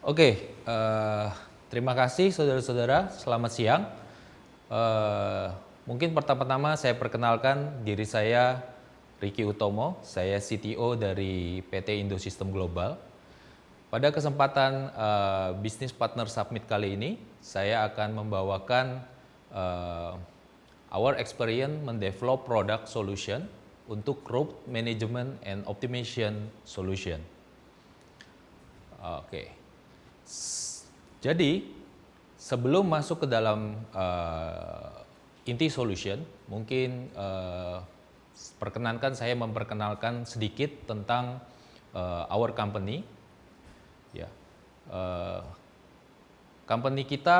Oke, terima kasih saudara-saudara. Selamat siang. Mungkin pertama-tama saya perkenalkan diri saya Ricky Utomo. Saya CTO dari PT Indosystem Global. Pada kesempatan Business Partner Summit kali ini, saya akan membawakan our experience mendevelop product solution untuk road management and optimization solution. Oke. Jadi sebelum masuk ke dalam inti solution, mungkin perkenankan saya memperkenalkan sedikit tentang our company. Ya, company kita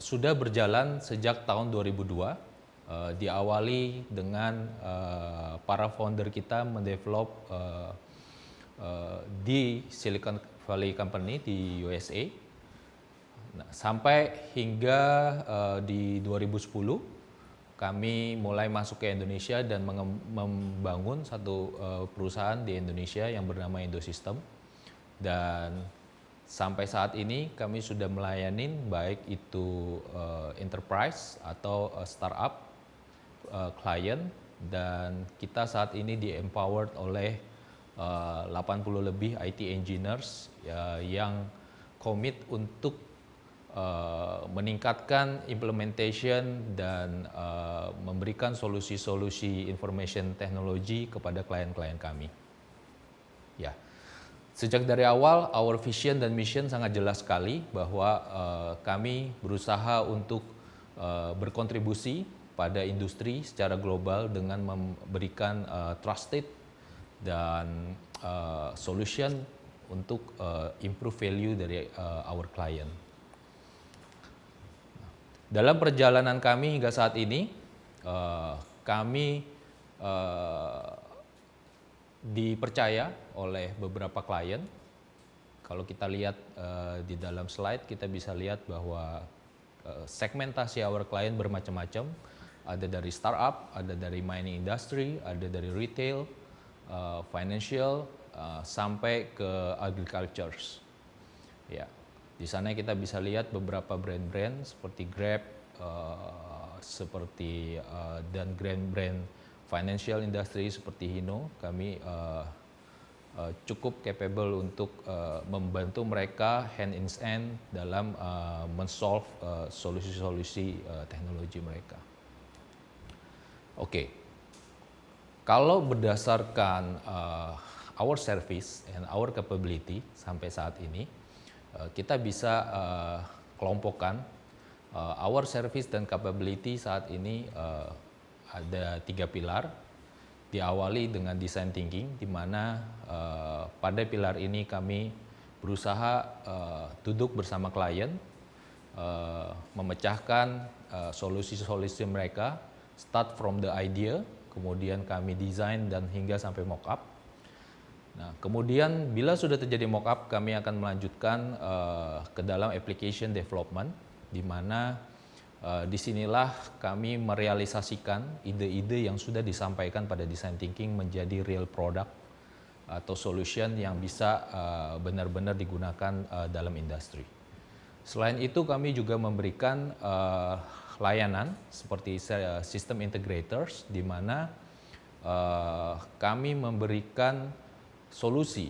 sudah berjalan sejak tahun 2002. Diawali dengan para founder kita mendevelop di Silicon Valley Company di USA. Nah, sampai hingga di 2010 kami mulai masuk ke Indonesia dan membangun satu perusahaan di Indonesia yang bernama Indosystem. Dan sampai saat ini kami sudah melayani baik itu enterprise atau startup klien, dan kita saat ini di-empowered oleh 80 lebih IT engineers yang komit untuk meningkatkan implementation dan memberikan solusi-solusi information technology kepada klien-klien kami. Ya, sejak dari awal our vision dan mission sangat jelas sekali bahwa kami berusaha untuk berkontribusi pada industri secara global dengan memberikan trusted dan solution untuk improve value dari our client. Dalam perjalanan kami hingga saat ini, kami dipercaya oleh beberapa klien. Kalau kita lihat di dalam slide, kita bisa lihat bahwa segmentasi our client bermacam-macam. Ada dari startup, ada dari mining industry, ada dari retail, financial, sampai ke agriculture. Ya, di sana kita bisa lihat beberapa brand-brand seperti Grab, dan brand financial industry seperti Hino. Kami cukup capable untuk membantu mereka hand in hand dalam men-solve solusi-solusi teknologi mereka. Oke. Kalau berdasarkan our service and our capability sampai saat ini, kita bisa kelompokkan our service dan capability saat ini ada 3 pilar. Diawali dengan design thinking, di mana pada pilar ini kami berusaha duduk bersama klien, memecahkan solusi-solusi mereka, start from the idea, kemudian kami desain dan hingga sampai mock-up. Nah, kemudian bila sudah terjadi mock-up, kami akan melanjutkan ke dalam application development, di mana disinilah kami merealisasikan ide-ide yang sudah disampaikan pada design thinking menjadi real product atau solution yang bisa benar-benar digunakan dalam industri. Selain itu, kami juga memberikan layanan seperti system integrators, di mana kami memberikan solusi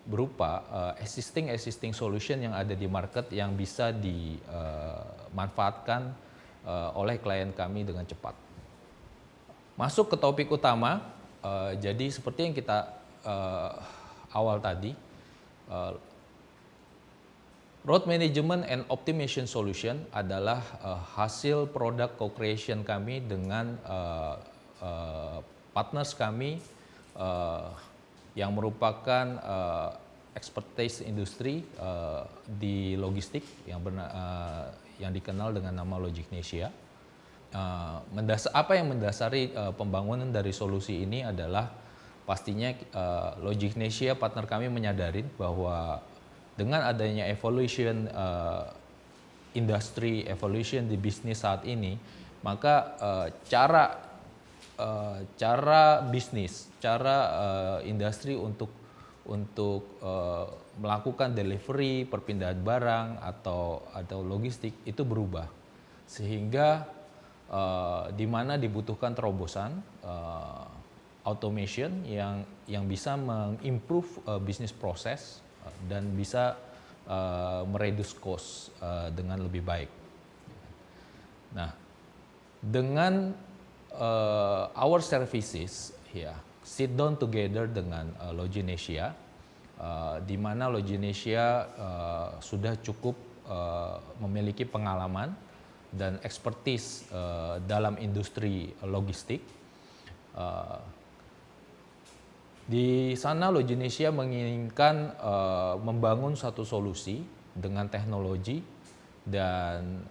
berupa existing solution yang ada di market yang bisa dimanfaatkan oleh klien kami dengan cepat. Masuk ke topik utama, jadi seperti yang kita awal tadi, road management and optimization solution adalah hasil produk co-creation kami dengan partners kami yang merupakan expertise industri di logistik yang dikenal dengan nama Logicnesia. Apa yang mendasari pembangunan dari solusi ini adalah pastinya Logicnesia partner kami menyadari bahwa dengan adanya evolution industri, evolution di bisnis saat ini, maka cara bisnis, cara industri untuk untuk melakukan delivery, perpindahan barang atau logistik itu berubah, sehingga di mana dibutuhkan terobosan automation yang bisa mengimprove bisnis proses dan bisa mereduce cost dengan lebih baik. Nah, dengan our services, ya, sit down together dengan Loginesia, di mana Loginesia sudah cukup memiliki pengalaman dan expertise dalam industri logistik. Di sana Loginesia menginginkan membangun satu solusi dengan teknologi dan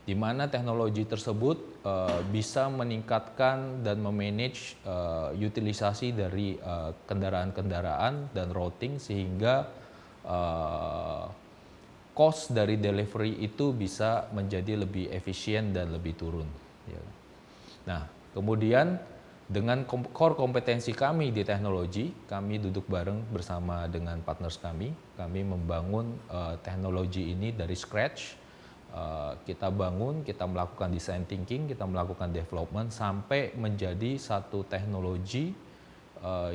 di mana teknologi tersebut bisa meningkatkan dan memanage utilisasi dari kendaraan-kendaraan dan routing, sehingga cost dari delivery itu bisa menjadi lebih efisien dan lebih turun. Nah, kemudian dengan core kompetensi kami di teknologi, kami duduk bareng bersama dengan partners kami membangun teknologi ini dari scratch. Kita bangun, kita melakukan design thinking, kita melakukan development sampai menjadi satu teknologi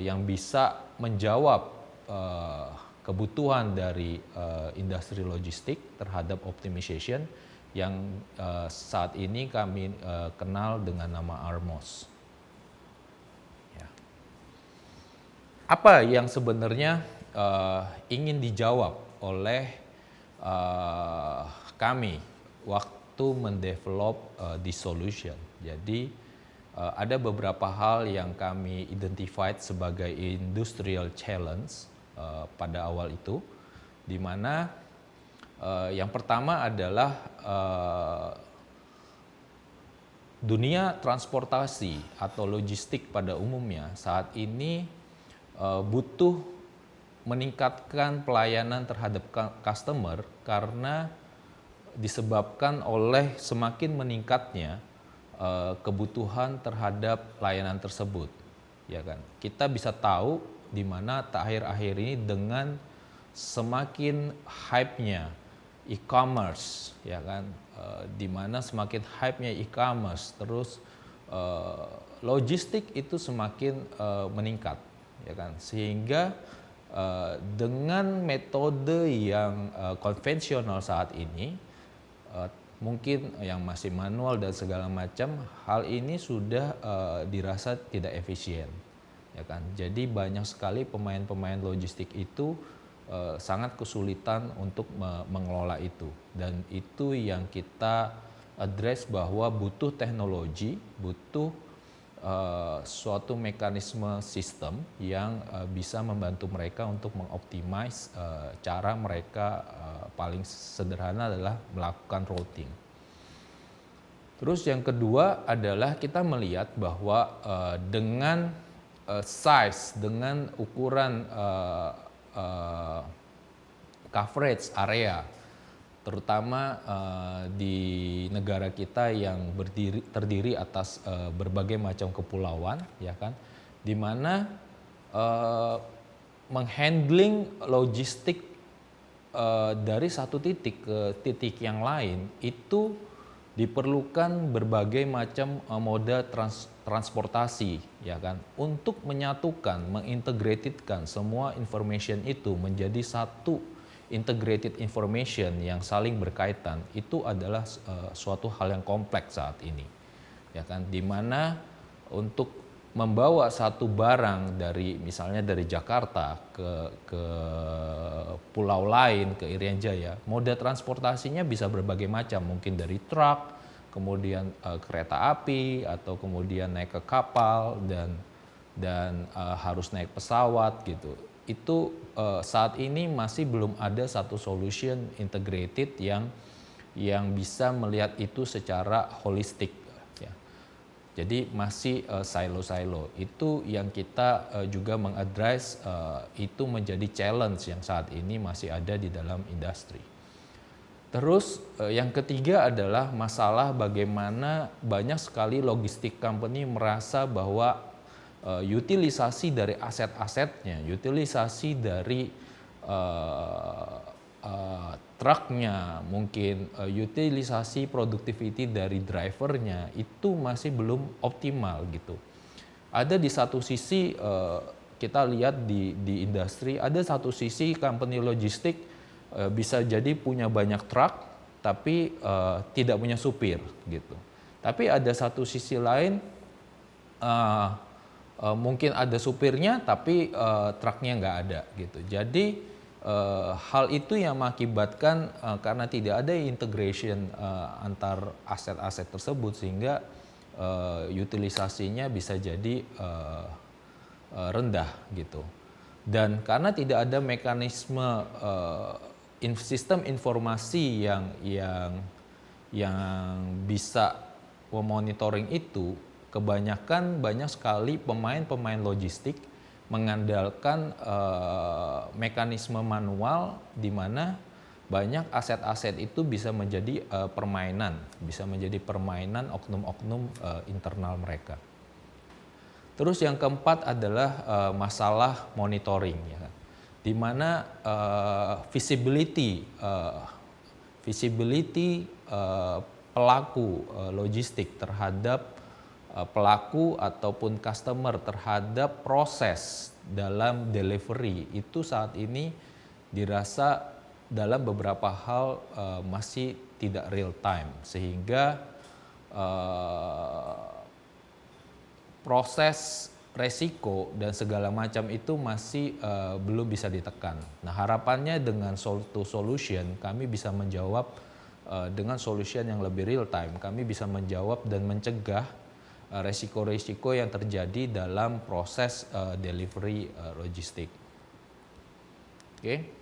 yang bisa menjawab kebutuhan dari industri logistik terhadap optimization yang saat ini kami kenal dengan nama Armos. Ya. Apa yang sebenarnya ingin dijawab oleh kami waktu mendevelop this solution? Jadi ada beberapa hal yang kami identified sebagai industrial challenge pada awal itu, di mana yang pertama adalah dunia transportasi atau logistik pada umumnya saat ini butuh meningkatkan pelayanan terhadap customer karena disebabkan oleh semakin meningkatnya kebutuhan terhadap layanan tersebut, ya kan? Kita bisa tahu di mana akhir-akhir ini dengan semakin hype-nya e-commerce, ya kan? Di mana semakin hype-nya e-commerce, terus logistik itu semakin meningkat, ya kan? Sehingga dengan metode yang konvensional saat ini, mungkin yang masih manual dan segala macam, hal ini sudah dirasa tidak efisien, ya kan? Jadi banyak sekali pemain-pemain logistik itu sangat kesulitan untuk mengelola itu, dan itu yang kita address bahwa butuh teknologi, butuh suatu mekanisme sistem yang bisa membantu mereka untuk mengoptimize cara mereka. Paling sederhana adalah melakukan routing. Terus yang kedua adalah kita melihat bahwa dengan size, dengan ukuran coverage area, terutama di negara kita yang terdiri atas berbagai macam kepulauan, ya kan, di mana menghandling logistik dari satu titik ke titik yang lain itu diperlukan berbagai macam moda transportasi, ya kan, untuk menyatukan, mengintegratedkan semua information itu menjadi satu integrated information yang saling berkaitan. Itu adalah suatu hal yang kompleks saat ini, ya kan, di mana untuk membawa satu barang dari misalnya dari Jakarta ke pulau lain, ke Irian Jaya, moda transportasinya bisa berbagai macam, mungkin dari truk, kemudian kereta api, atau kemudian naik ke kapal dan harus naik pesawat gitu. Itu saat ini masih belum ada satu solution integrated yang bisa melihat itu secara holistik. Jadi masih silo-silo. Itu yang kita juga mengadres, itu menjadi challenge yang saat ini masih ada di dalam industri. Terus yang ketiga adalah masalah bagaimana banyak sekali logistik company merasa bahwa utilisasi dari aset-asetnya, utilisasi dari truknya, mungkin utilisasi productivity dari drivernya itu masih belum optimal gitu. Ada di satu sisi kita lihat di industri, ada satu sisi company logistik bisa jadi punya banyak truk tapi tidak punya supir gitu. Tapi ada satu sisi lain mungkin ada supirnya tapi truknya nggak ada gitu. Jadi hal itu yang mengakibatkan karena tidak ada integration antar aset-aset tersebut sehingga utilisasinya bisa jadi rendah gitu. Dan karena tidak ada mekanisme sistem informasi yang bisa memonitoring itu, banyak sekali pemain logistik mengandalkan mekanisme manual di mana banyak aset-aset itu bisa menjadi permainan oknum-oknum internal mereka. Terus yang keempat adalah masalah monitoring, ya kan? Di mana visibility pelaku logistik terhadap pelaku ataupun customer terhadap proses dalam delivery itu saat ini dirasa dalam beberapa hal masih tidak real time, sehingga proses resiko dan segala macam itu masih belum bisa ditekan. Nah, harapannya dengan solution kami bisa menjawab dengan solution yang lebih real time, kami bisa menjawab dan mencegah resiko-resiko yang terjadi dalam proses delivery logistik. Oke.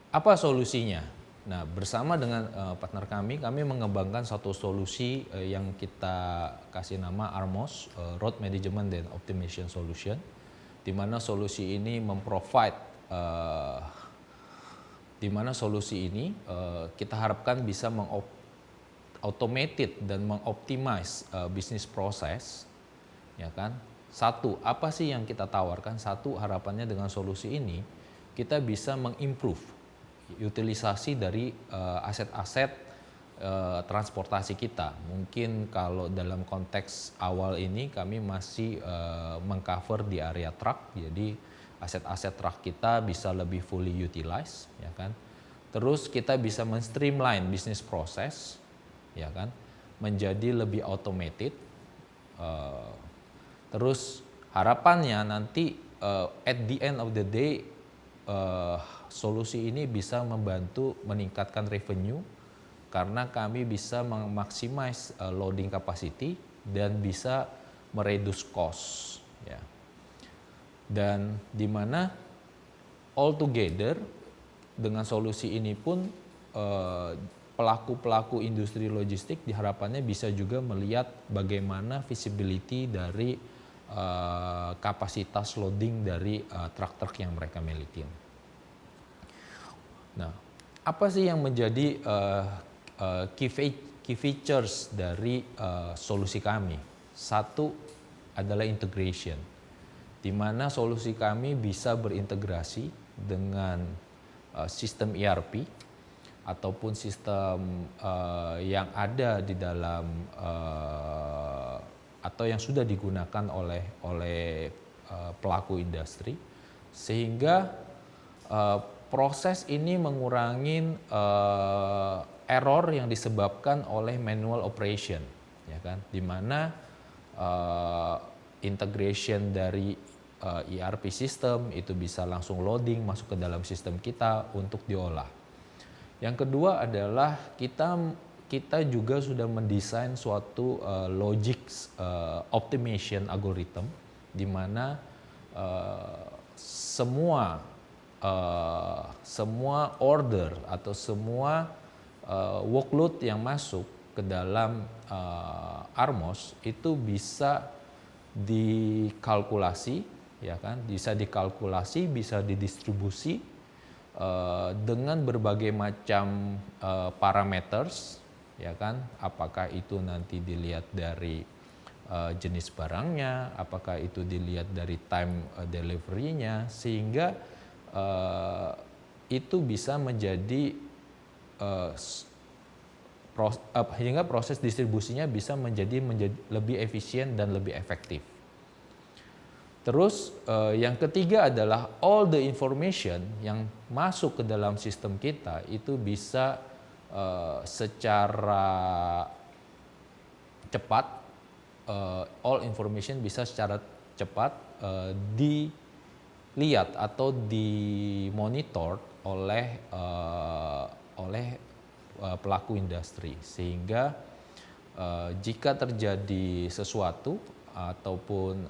Apa solusinya? Nah, bersama dengan partner kami mengembangkan satu solusi yang kita kasih nama ARMOS, Road Management and Optimization Solution, di mana solusi ini kita harapkan bisa automated dan mengoptimize bisnis proses, ya kan? Satu, apa sih yang kita tawarkan? Satu, harapannya dengan solusi ini kita bisa mengimprove utilisasi dari aset-aset transportasi kita. Mungkin kalau dalam konteks awal ini kami masih mengcover di area truck, jadi aset-aset truck kita bisa lebih fully utilized, ya kan? Terus kita bisa men-streamline bisnis proses, ya kan, menjadi lebih automated. Terus harapannya nanti at the end of the day solusi ini bisa membantu meningkatkan revenue karena kami bisa memaximize loading capacity dan bisa mereduce cost, ya. Dan di mana all together dengan solusi ini pun pelaku-pelaku industri logistik diharapannya bisa juga melihat bagaimana visibility dari kapasitas loading dari truk-truk yang mereka miliki. Nah, apa sih yang menjadi key features dari solusi kami? Satu adalah integration, di mana solusi kami bisa berintegrasi dengan sistem ERP ataupun sistem yang ada di dalam atau yang sudah digunakan oleh pelaku industri, sehingga proses ini mengurangi error yang disebabkan oleh manual operation, ya kan, di mana integration dari ERP system itu bisa langsung loading masuk ke dalam sistem kita untuk diolah. Yang kedua adalah kita juga sudah mendesain suatu logic optimization algorithm, di mana semua order atau semua workload yang masuk ke dalam ARMOS itu bisa dikalkulasi, ya kan, bisa didistribusi dengan berbagai macam parameters, ya kan, apakah itu nanti dilihat dari jenis barangnya, apakah itu dilihat dari time delivery-nya, sehingga itu bisa menjadi hingga proses distribusinya bisa menjadi lebih efisien dan lebih efektif. Terus yang ketiga adalah all the information yang masuk ke dalam sistem kita itu bisa secara cepat, all information bisa secara cepat dilihat atau dimonitor oleh pelaku industri, sehingga jika terjadi sesuatu ataupun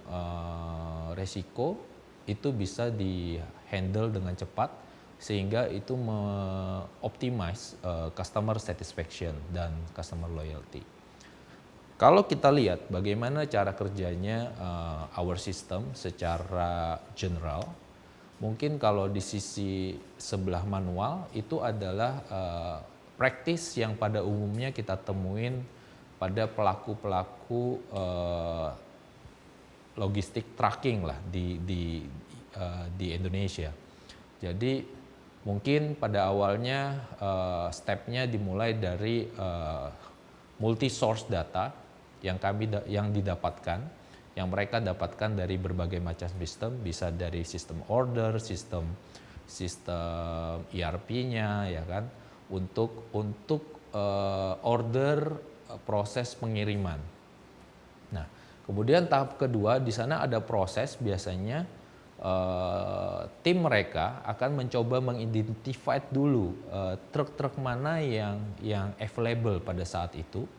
resiko itu bisa di-handle dengan cepat, sehingga itu optimize customer satisfaction dan customer loyalty. Kalau kita lihat bagaimana cara kerjanya our system secara general, mungkin kalau di sisi sebelah manual itu adalah praktis yang pada umumnya kita temuin pada pelaku-pelaku logistik tracking lah di Indonesia. Jadi mungkin pada awalnya stepnya dimulai dari multi source data yang didapatkan, yang mereka dapatkan dari berbagai macam sistem, bisa dari sistem order, sistem ERP-nya, ya kan, untuk order proses pengiriman. Nah, kemudian tahap kedua di sana ada proses, biasanya tim mereka akan mencoba mengidentify dulu truk-truk mana yang available pada saat itu,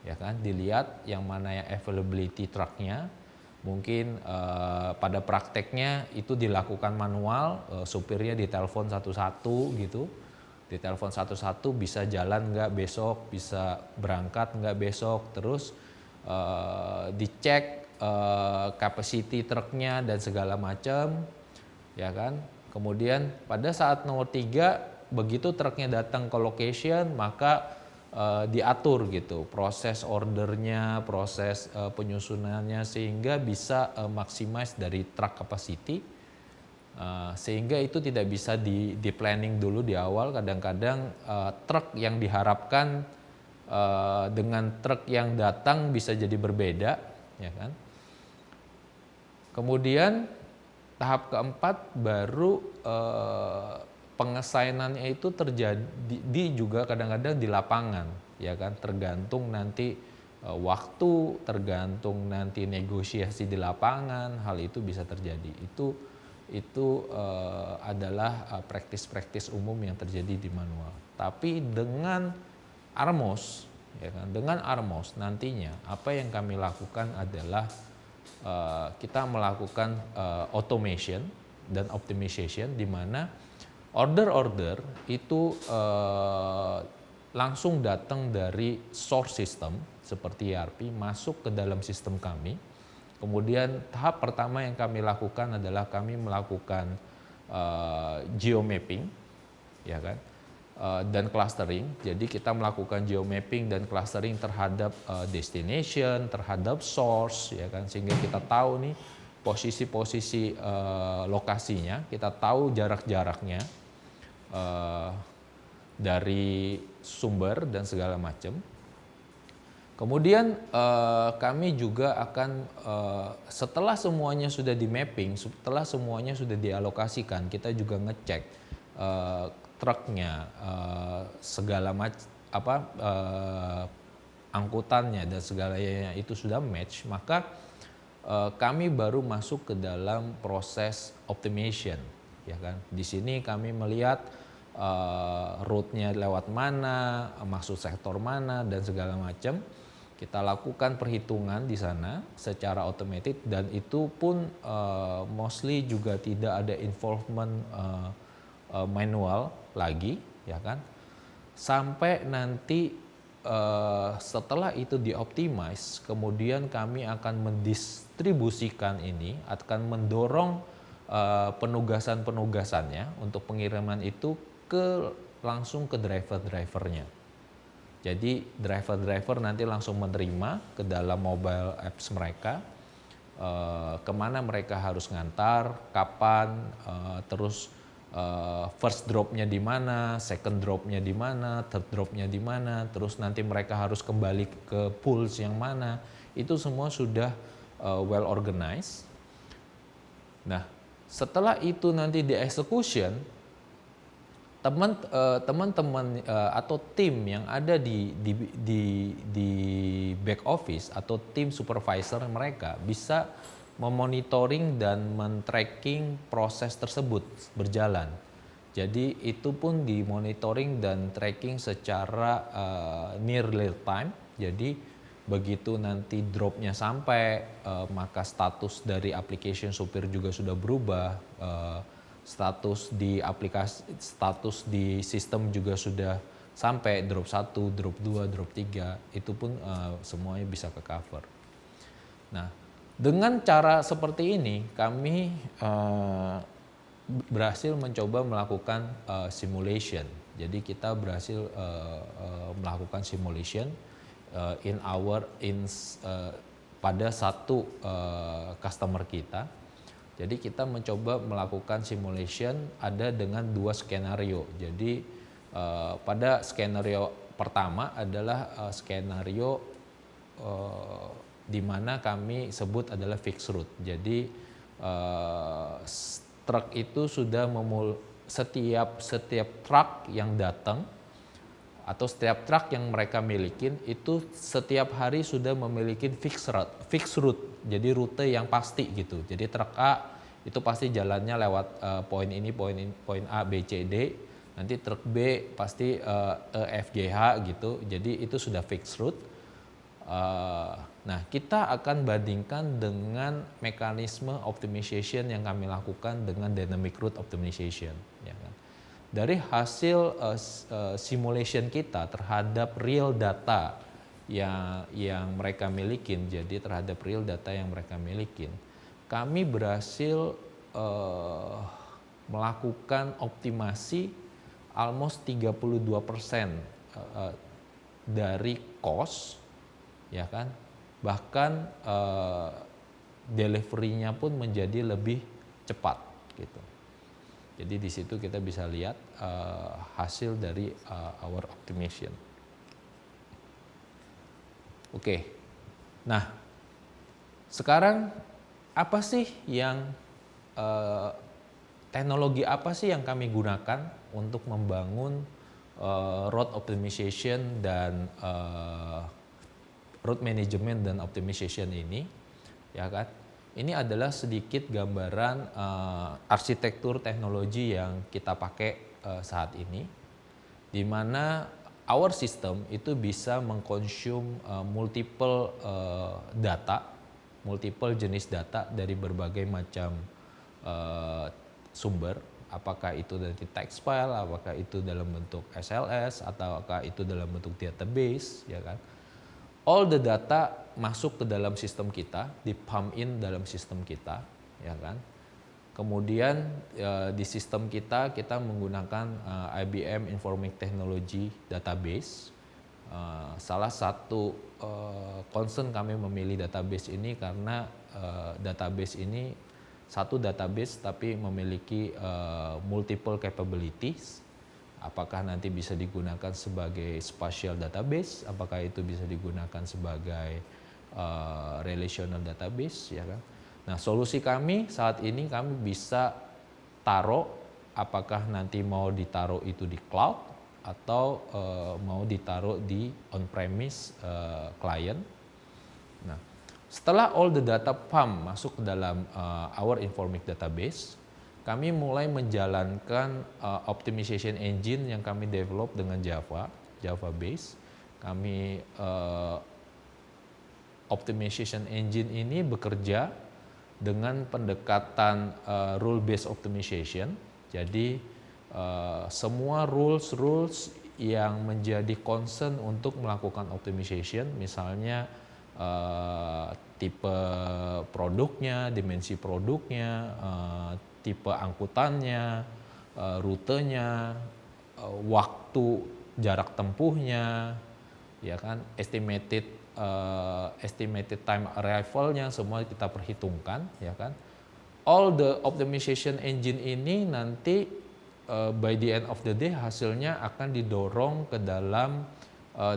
ya kan, dilihat yang mana yang availability truknya. Mungkin pada prakteknya itu dilakukan manual, supirnya ditelepon satu-satu gitu, ditelepon satu-satu, bisa jalan nggak besok, bisa berangkat nggak besok, terus dicek capacity truknya dan segala macam, ya kan. Kemudian pada saat nomor 3, begitu truknya datang ke location, maka diatur gitu proses ordernya, proses penyusunannya, sehingga bisa maximize dari truck capacity, sehingga itu tidak bisa di planning dulu di awal. Kadang-kadang truk yang diharapkan dengan truk yang datang bisa jadi berbeda, ya kan. Kemudian tahap keempat baru pengesainannya itu terjadi juga kadang-kadang di lapangan, ya kan, tergantung nanti waktu, tergantung nanti negosiasi di lapangan, hal itu bisa terjadi. Itu adalah praktis-praktis umum yang terjadi di manual. Tapi dengan Armos, ya kan, dengan Armos nantinya apa yang kami lakukan adalah kita melakukan automation dan optimization, di mana order-order itu langsung datang dari source system seperti ERP masuk ke dalam sistem kami. Kemudian tahap pertama yang kami lakukan adalah kami melakukan geomapping, ya kan, dan clustering. Jadi kita melakukan geomapping dan clustering terhadap destination, terhadap source, ya kan, sehingga kita tahu nih posisi-posisi lokasinya, kita tahu jarak-jaraknya dari sumber dan segala macam. Kemudian kami juga akan setelah semuanya sudah di mapping, setelah semuanya sudah dialokasikan, kita juga ngecek truknya, segala macam angkutannya dan segalanya itu sudah match, maka kami baru masuk ke dalam proses optimization, ya kan. Di sini kami melihat route-nya lewat mana, masuk sektor mana dan segala macam. Kita lakukan perhitungan di sana secara automated, dan itu pun mostly juga tidak ada involvement manual lagi, ya kan. Sampai nanti setelah itu dioptimize, kemudian kami akan mendistribusikan ini, akan mendorong penugasan-penugasannya untuk pengiriman itu langsung ke driver-drivernya. Jadi driver-driver nanti langsung menerima ke dalam mobile apps mereka kemana mereka harus ngantar, kapan, terus first dropnya di mana, second dropnya di mana, third dropnya di mana, terus nanti mereka harus kembali ke pools yang mana. Itu semua sudah well organized. Nah, setelah itu nanti di execution, teman-teman atau tim yang ada di back office atau tim supervisor mereka bisa memonitoring dan men-tracking proses tersebut berjalan. Jadi itu pun dimonitoring dan tracking secara near real time. Jadi begitu nanti dropnya sampai, maka status dari application supir juga sudah berubah. Status di aplikasi, status di sistem juga sudah sampai drop 1, drop 2, drop 3, itu pun semuanya bisa ke cover. Nah, dengan cara seperti ini kami berhasil mencoba melakukan simulation. Jadi kita berhasil melakukan simulation pada satu customer kita. Jadi kita mencoba melakukan simulation ada dengan 2 skenario. Jadi pada skenario pertama adalah skenario di mana kami sebut adalah fixed route. Jadi truk itu sudah setiap truk yang datang atau setiap truk yang mereka miliki itu setiap hari sudah memiliki fixed route, jadi rute yang pasti gitu. Jadi truk A itu pasti jalannya lewat poin ini, poin A, B, C, D. Nanti truk B pasti E, F, G, H gitu. Jadi itu sudah fixed route. Nah, kita akan bandingkan dengan mekanisme optimization yang kami lakukan dengan dynamic route optimization. Ya kan? Dari hasil simulation kita terhadap real data yang mereka miliki, jadi terhadap real data yang mereka miliki, kami berhasil melakukan optimasi almost 32% dari cost, ya kan? Bahkan delivery-nya pun menjadi lebih cepat gitu. Jadi di situ kita bisa lihat hasil dari our optimization. Oke. Nah, sekarang apa sih yang teknologi apa sih yang kami gunakan untuk membangun road optimization dan road management dan optimization ini, ya kan? Ini adalah sedikit gambaran arsitektur teknologi yang kita pakai saat ini, di mana our system itu bisa mengkonsum multiple jenis data dari berbagai macam sumber, apakah itu dari text file, apakah itu dalam bentuk SLS, ataukah itu dalam bentuk database, ya kan? All the data masuk ke dalam sistem kita, di-pump in dalam sistem kita, ya kan? Kemudian di sistem kita menggunakan IBM Information Technology Database. Salah satu concern kami memilih database ini karena database ini satu database tapi memiliki multiple capabilities. Apakah nanti bisa digunakan sebagai spatial database, apakah itu bisa digunakan sebagai relational database, ya kan? Nah, solusi kami saat ini kami bisa taruh, apakah nanti mau ditaruh itu di cloud atau mau ditaruh di on-premise client. Nah, setelah all the data pump masuk ke dalam our Informic database, kami mulai menjalankan optimization engine yang kami develop dengan Java base. Kami optimization engine ini bekerja dengan pendekatan rule based optimization. Jadi semua rules yang menjadi concern untuk melakukan optimization, misalnya tipe produknya, dimensi produknya, tipe angkutannya, rutenya, waktu jarak tempuhnya, ya kan, estimated time arrival-nya semua kita perhitungkan, ya kan. All the optimization engine ini nanti by the end of the day hasilnya akan didorong ke dalam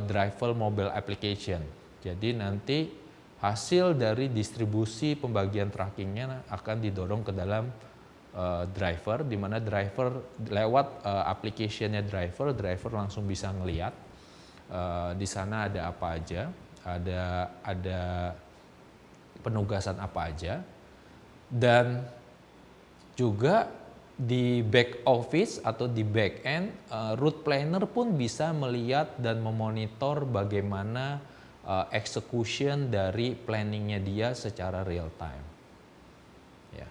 driver mobile application. Jadi nanti hasil dari distribusi pembagian trackingnya akan didorong ke dalam driver, di mana driver lewat application-nya driver langsung bisa ngelihat di sana ada apa aja, ada penugasan apa aja, dan juga di back office atau di back end route planner pun bisa melihat dan memonitor bagaimana execution dari planningnya dia secara real time. Ya.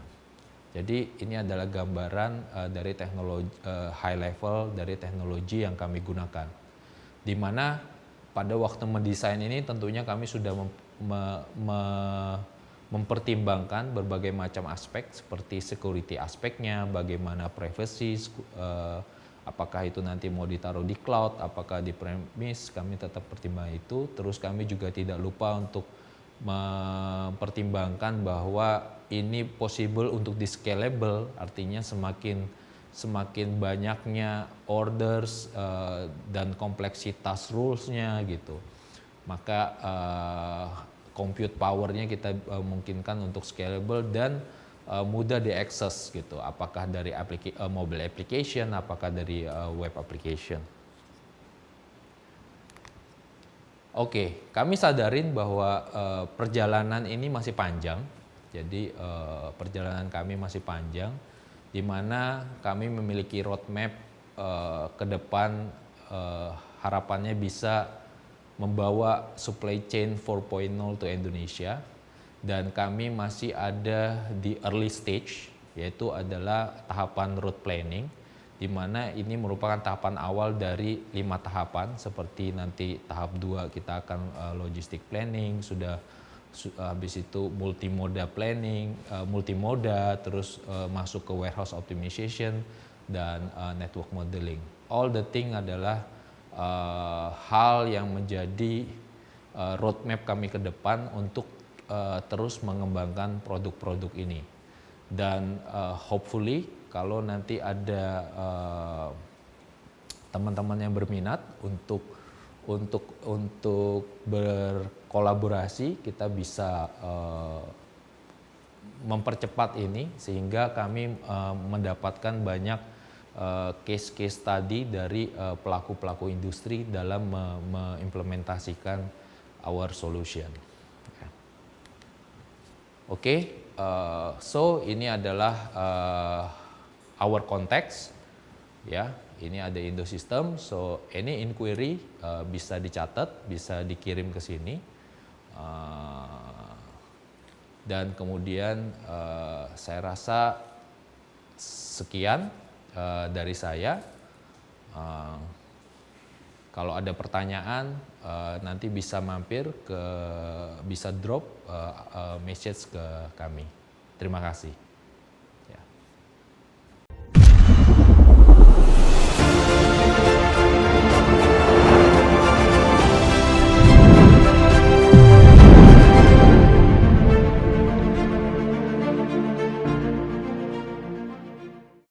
Jadi ini adalah gambaran dari teknologi high level dari teknologi yang kami gunakan. Di mana pada waktu mendesain ini tentunya kami sudah mempertimbangkan berbagai macam aspek seperti security aspeknya, bagaimana privacy, apakah itu nanti mau ditaruh di cloud, apakah di premise, kami tetap pertimbangkan itu. Terus kami juga tidak lupa untuk mempertimbangkan bahwa ini possible untuk di scalable, artinya semakin banyaknya orders dan kompleksitas rules-nya gitu. Maka compute power-nya kita mungkinkan untuk scalable dan mudah diakses gitu. Apakah dari mobile application, apakah dari web application. Oke, kami sadarin bahwa perjalanan ini masih panjang. Jadi perjalanan kami masih panjang, di mana kami memiliki roadmap ke depan, harapannya bisa membawa supply chain 4.0 to Indonesia, dan kami masih ada di early stage, yaitu adalah tahapan route planning, di mana ini merupakan tahapan awal dari 5 tahapan. Seperti nanti tahap 2 kita akan logistic planning, habis itu multimoda planning, terus masuk ke warehouse optimization dan network modeling. All the thing adalah hal yang menjadi roadmap kami ke depan untuk terus mengembangkan produk-produk ini. Dan hopefully kalau nanti ada teman-teman yang berminat untuk berkolaborasi, kita bisa mempercepat ini sehingga kami mendapatkan banyak case study dari pelaku-pelaku industri dalam mengimplementasikan our solution. Oke, so ini adalah our context, ya. Ini ada Indosystem, so any inquiry bisa dicatat, bisa dikirim ke sini, dan kemudian saya rasa sekian dari saya. Kalau ada pertanyaan nanti bisa bisa drop message ke kami. Terima kasih.